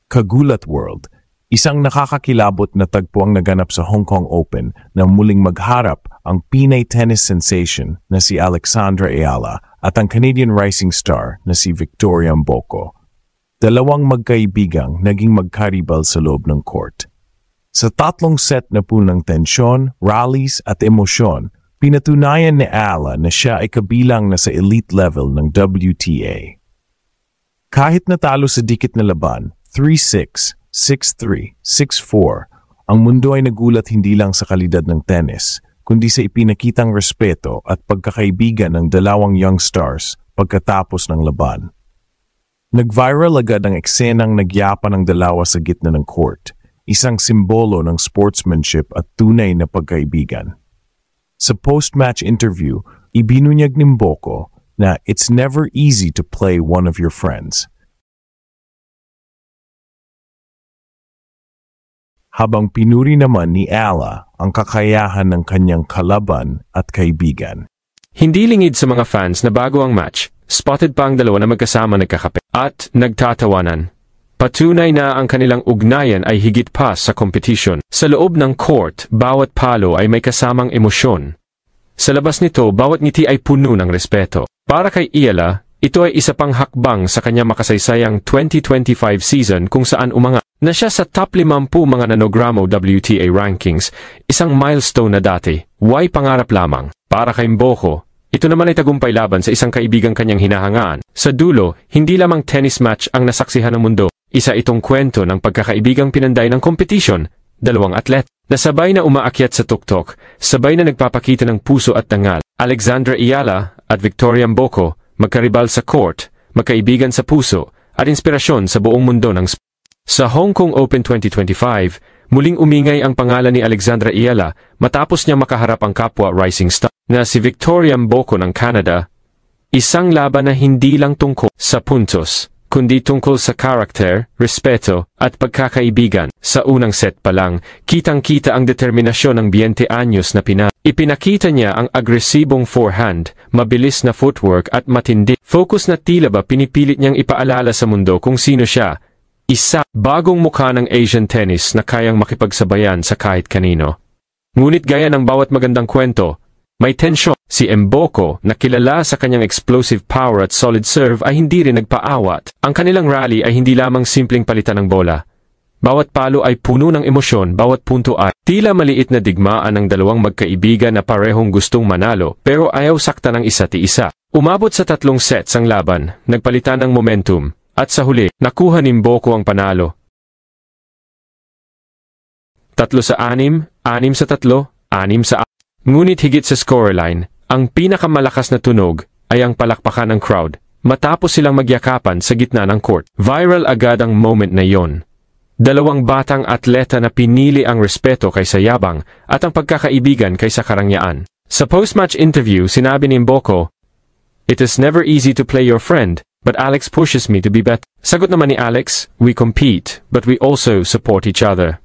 Kagulat World, isang nakakakilabot na tagpo ang naganap sa Hong Kong Open na muling magharap ang Pinay tennis sensation na si Alexandra Ayala at ang Canadian rising star na si Victoria Mboko. Dalawang magkaibigang naging magkaribal sa loob ng court. Sa tatlong set na po ng tensyon, rallies at emosyon, pinatunayan ni Ayala na siya ay kabilang na sa elite level ng WTA. Kahit natalo sa dikit na laban, 3-6, 6-3, 6-4, ang mundo ay nagulat hindi lang sa kalidad ng tennis, kundi sa ipinakitang respeto at pagkakaibigan ng dalawang young stars pagkatapos ng laban. Nag-viral agad ang eksenang nagyapan ng dalawa sa gitna ng court, isang simbolo ng sportsmanship at tunay na pagkaibigan. Sa post-match interview, ibinunyag ni Mboko na it's never easy to play one of your friends. Habang pinuri naman ni Ayala ang kakayahan ng kanyang kalaban at kaibigan. Hindi lingid sa mga fans na bago ang match, spotted pa ang dalawa na magkasama nagkakape at nagtatawanan. Patunay na ang kanilang ugnayan ay higit pa sa competition. Sa loob ng court, bawat palo ay may kasamang emosyon. Sa labas nito, bawat ngiti ay puno ng respeto. Para kay Ayala, ito ay isa pang hakbang sa kanya makasaysayang 2025 season kung saan umanga na siya sa top 50 mga nanogramo WTA rankings, isang milestone na dati, why pangarap lamang. Para kay Mboko, ito naman ay tagumpay laban sa isang kaibigang kanyang hinahangaan. Sa dulo, hindi lamang tennis match ang nasaksihan ng mundo, isa itong kwento ng pagkakaibigang pinanday ng competition, dalawang atlet, na sabay na umaakyat sa tuktok, sabay na nagpapakita ng puso at tangal. Alexandra Ayala at Victoria Mboko, magkaribal sa court, magkaibigan sa puso, at inspirasyon sa buong mundo ng sport. Sa Hong Kong Open 2025, muling umingay ang pangalan ni Alexandra Ayala matapos niya makaharap ang kapwa rising star na si Victoria Mboko ng Canada. Isang laban na hindi lang tungkol sa puntos, kundi tungkol sa karakter, respeto, at pagkakaibigan. Sa unang set pa lang, kitang-kita ang determinasyon ng 20 anyos na Pinay. Ipinakita niya ang agresibong forehand, mabilis na footwork at matindi. Focus na tila ba pinipilit niyang ipaalala sa mundo kung sino siya. Isa, bagong mukha ng Asian tennis na kayang makipagsabayan sa kahit kanino. Ngunit gaya ng bawat magandang kwento, may tensyon. Si Mboko, na kilala sa kanyang explosive power at solid serve ay hindi rin nagpaawat. Ang kanilang rally ay hindi lamang simpleng palitan ng bola. Bawat palo ay puno ng emosyon, bawat punto ay tila maliit na digmaan ng dalawang magkaibigan na parehong gustong manalo pero ayaw sakta ng isa't isa. Umabot sa 3 sets ang laban, nagpalitan ng momentum, at sa huli, nakuha ni Mboko ang panalo. 3-6, 6-3, 6-6. Ngunit higit sa scoreline, ang pinakamalakas na tunog ay ang palakpakan ng crowd matapos silang magyakapan sa gitna ng court. Viral agad ang moment na iyon. Dalawang batang atleta na pinili ang respeto kaysa yabang at ang pagkakaibigan kaysa karangyaan. Sa post-match interview, sinabi ni Mboko, "It is never easy to play your friend, but Alex pushes me to be better." Sagot naman ni Alex, "We compete, but we also support each other."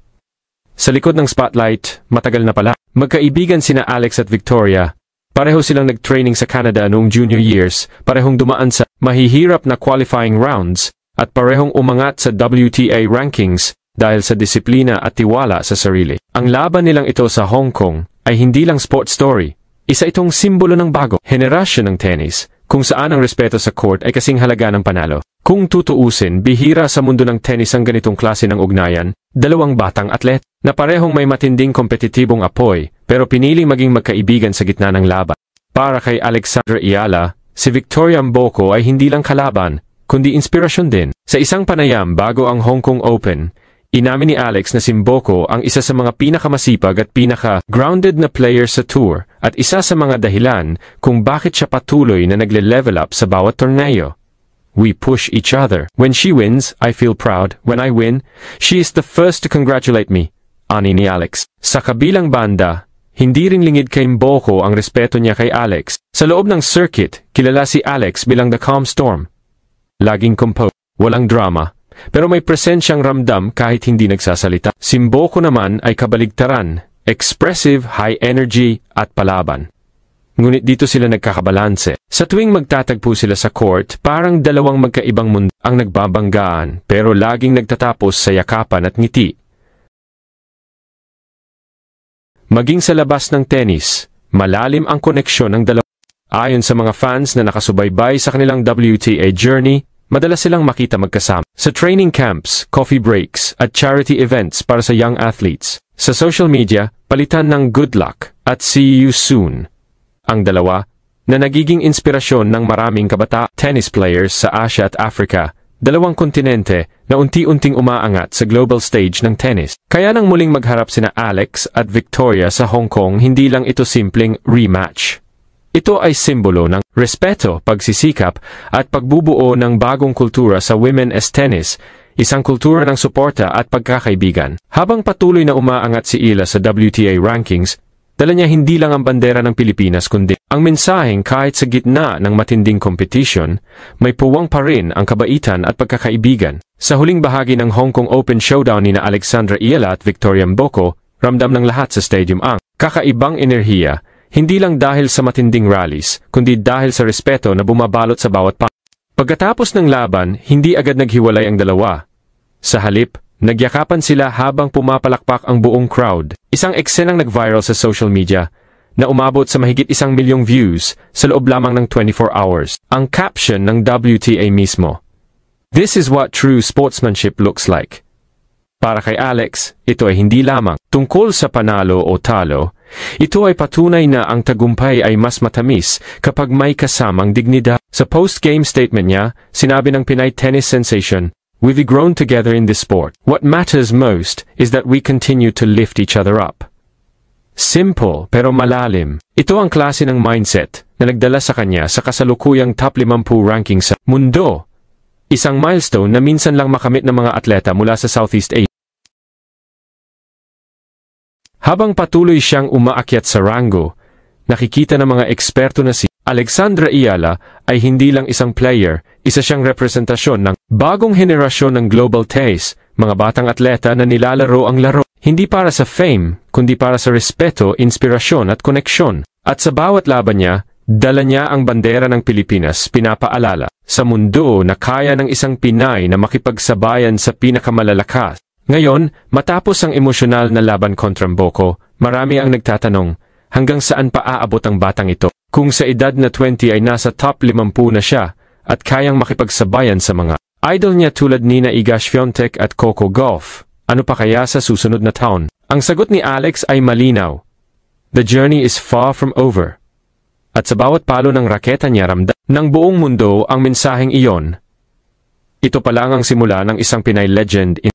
Sa likod ng spotlight, matagal na pala, magkaibigan sina Alex at Victoria. Pareho silang nag-training sa Canada noong junior years, parehong dumaan sa mahihirap na qualifying rounds, at parehong umangat sa WTA rankings dahil sa disiplina at tiwala sa sarili. Ang laban nilang ito sa Hong Kong ay hindi lang sport story. Isa itong simbolo ng bago henerasyon ng tennis, kung saan ang respeto sa court ay kasing halaga ng panalo. Kung tutuusin, bihira sa mundo ng tennis ang ganitong klase ng ugnayan, dalawang batang atlet na parehong may matinding kompetitibong apoy pero piniling maging magkaibigan sa gitna ng laban. Para kay Alexandra Ayala, si Victoria Mboko ay hindi lang kalaban, kundi inspirasyon din. Sa isang panayam bago ang Hong Kong Open, inamin ni Alex na si Mboko ang isa sa mga pinakamasipag at pinaka-grounded na player sa tour at isa sa mga dahilan kung bakit siya patuloy na nagle-level up sa bawat torneo. "We push each other. When she wins, I feel proud. When I win, she is the first to congratulate me," ani ni Alex. Sa kabilang banda, hindi rin lingid kay Mboko ang respeto niya kay Alex. Sa loob ng circuit, kilala si Alex bilang the calm storm. Laging composed, walang drama, pero may presensyang ramdam kahit hindi nagsasalita. Si Mboko naman ay kabaligtaran, expressive, high energy, at palaban. ngunit dito sila nagkakabalanse. Sa tuwing magtatagpo sila sa court, parang dalawang magkaibang mundo ang nagbabanggaan, pero laging nagtatapos sa yakapan at ngiti. Maging sa labas ng tennis, malalim ang koneksyon ng dalawa. Ayon sa mga fans na nakasubaybay sa kanilang WTA journey, madalas silang makita magkasama sa training camps, coffee breaks, at charity events para sa young athletes. Sa social media, palitan ng good luck at see you soon ang dalawa na nagiging inspirasyon ng maraming kabata tennis players sa Asia at Africa, dalawang kontinente na unti-unting umaangat sa global stage ng tennis. Kaya nang muling magharap sina Alex at Victoria sa Hong Kong, hindi lang ito simpleng rematch. Ito ay simbolo ng respeto, pagsisikap at pagbubuo ng bagong kultura sa women's tennis, isang kultura ng suporta at pagkakaibigan. Habang patuloy na umaangat si Ila sa WTA rankings, dala niya hindi lang ang bandera ng Pilipinas kundi ang mensaheng kahit sa gitna ng matinding competition, may puwang pa rin ang kabaitan at pagkakaibigan. Sa huling bahagi ng Hong Kong Open Showdown ni Alexandra Ila at Victoria Mboko, ramdam ng lahat sa stadium ang kakaibang enerhiya, hindi lang dahil sa matinding rallies, kundi dahil sa respeto na bumabalot sa bawat Pagkatapos ng laban, hindi agad naghiwalay ang dalawa. Sa halip, nagyakapan sila habang pumapalakpak ang buong crowd. Isang eksenang nag-viral sa social media na umabot sa mahigit 1 milyong views sa loob lamang ng 24 hours. Ang caption ng WTA mismo, "This is what true sportsmanship looks like." Para kay Alex, ito ay hindi lamang tungkol sa panalo o talo. Ito ay patunay na ang tagumpay ay mas matamis kapag may kasamang dignidad. Sa post-game statement niya, sinabi ng Pinay tennis sensation, "We've grown together in this sport. What matters most is that we continue to lift each other up." Simple pero malalim. Ito ang klase ng mindset na nagdala sa kanya sa kasalukuyang top 50 ranking sa mundo. Isang milestone na minsan lang makamit ng mga atleta mula sa Southeast Asia. Habang patuloy siyang umaakyat sa rango, nakikita ng mga eksperto na si Alexandra Iyala ay hindi lang isang player, isa siyang representasyon ng bagong henerasyon ng global tennis, mga batang atleta na nilalaro ang laro, hindi para sa fame, kundi para sa respeto, inspirasyon at koneksyon. At sa bawat laban niya, dala niya ang bandera ng Pilipinas, pinapaalala sa mundo na kaya ng isang Pinay na makipagsabayan sa pinakamalalakas. Ngayon, matapos ang emosyonal na laban kontra Mboko, marami ang nagtatanong, hanggang saan pa aabot ang batang ito? Kung sa edad na 20 ay nasa top 50 na siya, at kayang makipagsabayan sa mga idol niya tulad nina Iga Swiatek at Coco Gauff, ano pa kaya sa susunod na taon? Ang sagot ni Alex ay malinaw. The journey is far from over. At sa bawat palo ng raketa niya ramdam ng buong mundo ang mensaheng iyon. Ito pa lang ang simula ng isang Pinay legend in